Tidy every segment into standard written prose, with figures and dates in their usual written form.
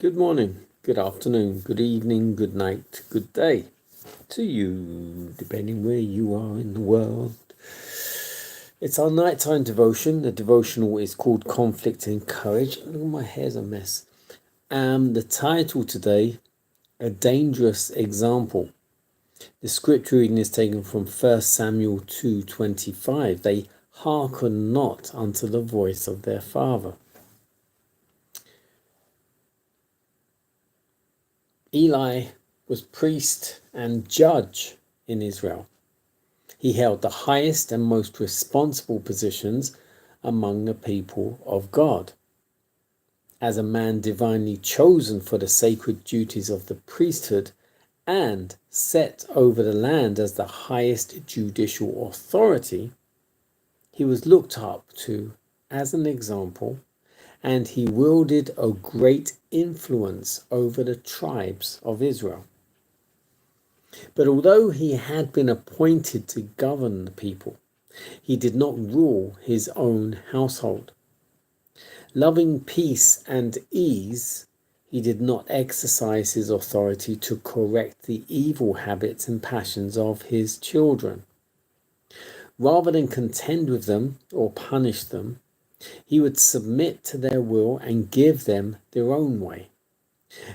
Good morning, good afternoon, good evening, good night, good day to you, depending where you are in the world. It's our nighttime devotion. The devotional is called Conflict and Courage. Look, my hair's a mess. The title today, A Dangerous Example. The scripture reading is taken from 1 Samuel 2:25. They hearken not unto the voice of their father. Eli was priest and judge in Israel. He held the highest and most responsible positions among the people of God. As a man divinely chosen for the sacred duties of the priesthood and set over the land as the highest judicial authority, he was looked up to as an example, and he wielded a great influence over the tribes of Israel. But although he had been appointed to govern the people, he did not rule his own household. Loving peace and ease, he did not exercise his authority to correct the evil habits and passions of his children. Rather than contend with them or punish them, he would submit to their will and give them their own way.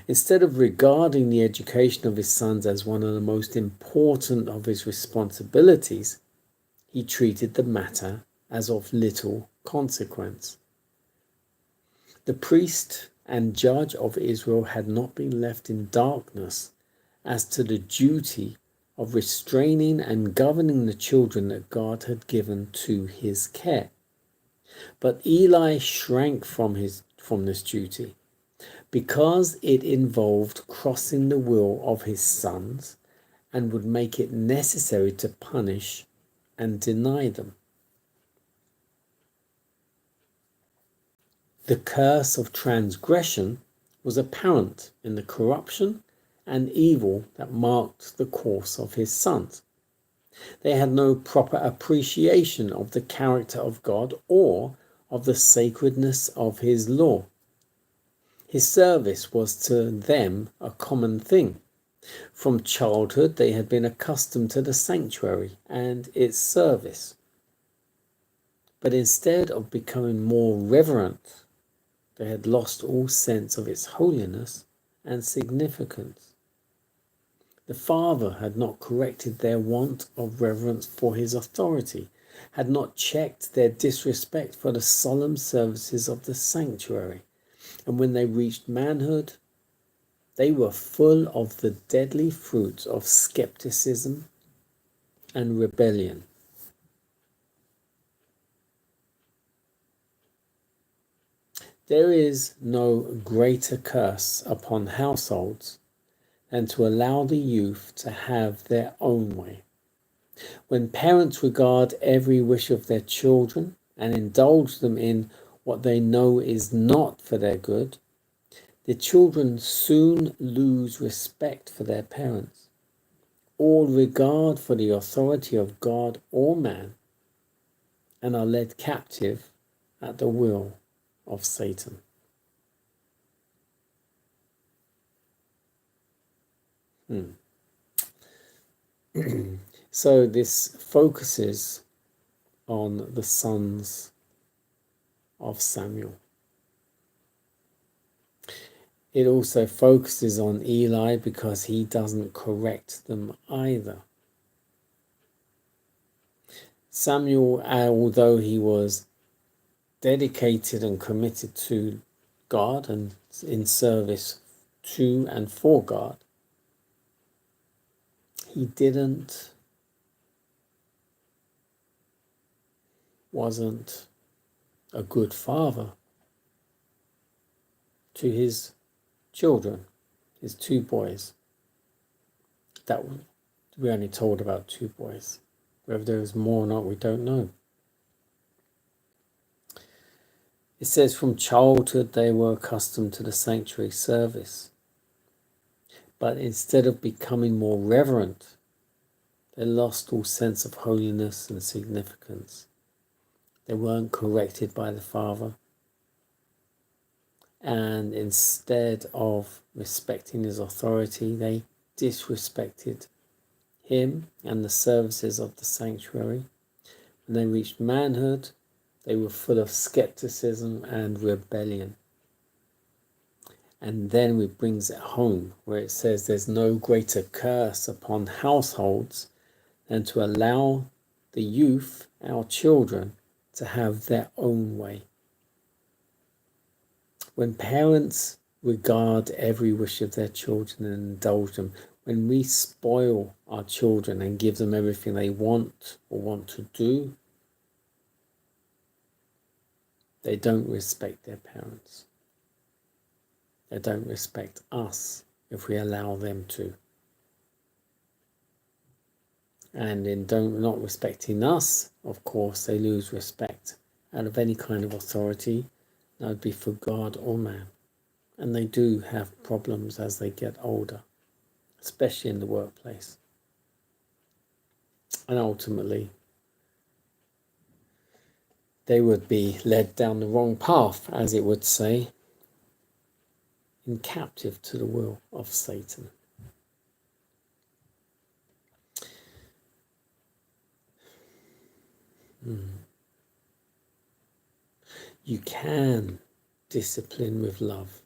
Instead of regarding the education of his sons as one of the most important of his responsibilities, he treated the matter as of little consequence. The priest and judge of Israel had not been left in darkness as to the duty of restraining and governing the children that God had given to his care. But Eli shrank from this duty because it involved crossing the will of his sons and would make it necessary to punish and deny them. The curse of transgression was apparent in the corruption and evil that marked the course of his sons. They had no proper appreciation of the character of God or of the sacredness of his law. His service was to them a common thing. From childhood, they had been accustomed to the sanctuary and its service. But instead of becoming more reverent, they had lost all sense of its holiness and significance. The Father had not corrected their want of reverence for his authority, had not checked their disrespect for the solemn services of the sanctuary, and when they reached manhood, they were full of the deadly fruits of skepticism and rebellion. There is no greater curse upon households than to allow the youth to have their own way. When parents regard every wish of their children and indulge them in what they know is not for their good, the children soon lose respect for their parents, all regard for the authority of God or man, and are led captive at the will of Satan. So this focuses on the sons of Samuel. It also focuses on Eli because he doesn't correct them either. Samuel, although he was dedicated and committed to God and in service to and for God, he wasn't a good father to his children, his two boys. That we only told about two boys. Whether there was more or not, we don't know. It says from childhood they were accustomed to the sanctuary service. But instead of becoming more reverent, they lost all sense of holiness and significance. They weren't corrected by the Father. And instead of respecting his authority, they disrespected him and the services of the sanctuary. When they reached manhood, they were full of skepticism and rebellion. And then it brings it home where it says there's no greater curse upon households than to allow the youth, our children, to have their own way. When parents regard every wish of their children and indulge them, when we spoil our children and give them everything they want or want to do, they don't respect their parents. They don't respect us if we allow them to. And in not respecting us, of course, they lose respect out of any kind of authority. That would be for God or man. And they do have problems as they get older, especially in the workplace. And ultimately, they would be led down the wrong path, as it would say, in captive to the will of Satan. You can discipline with love.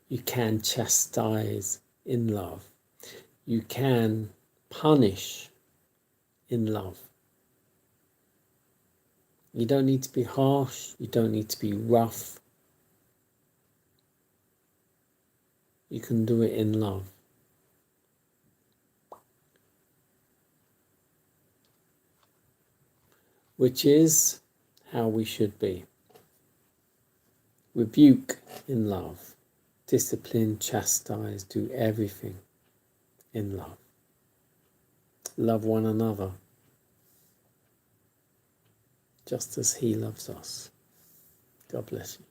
You can chastise in love. You can punish in love. You don't need to be harsh. You don't need to be rough. You can do it in love. Which is how we should be. Rebuke in love. Discipline, chastise, do everything in love. Love one another just as he loves us. God bless you.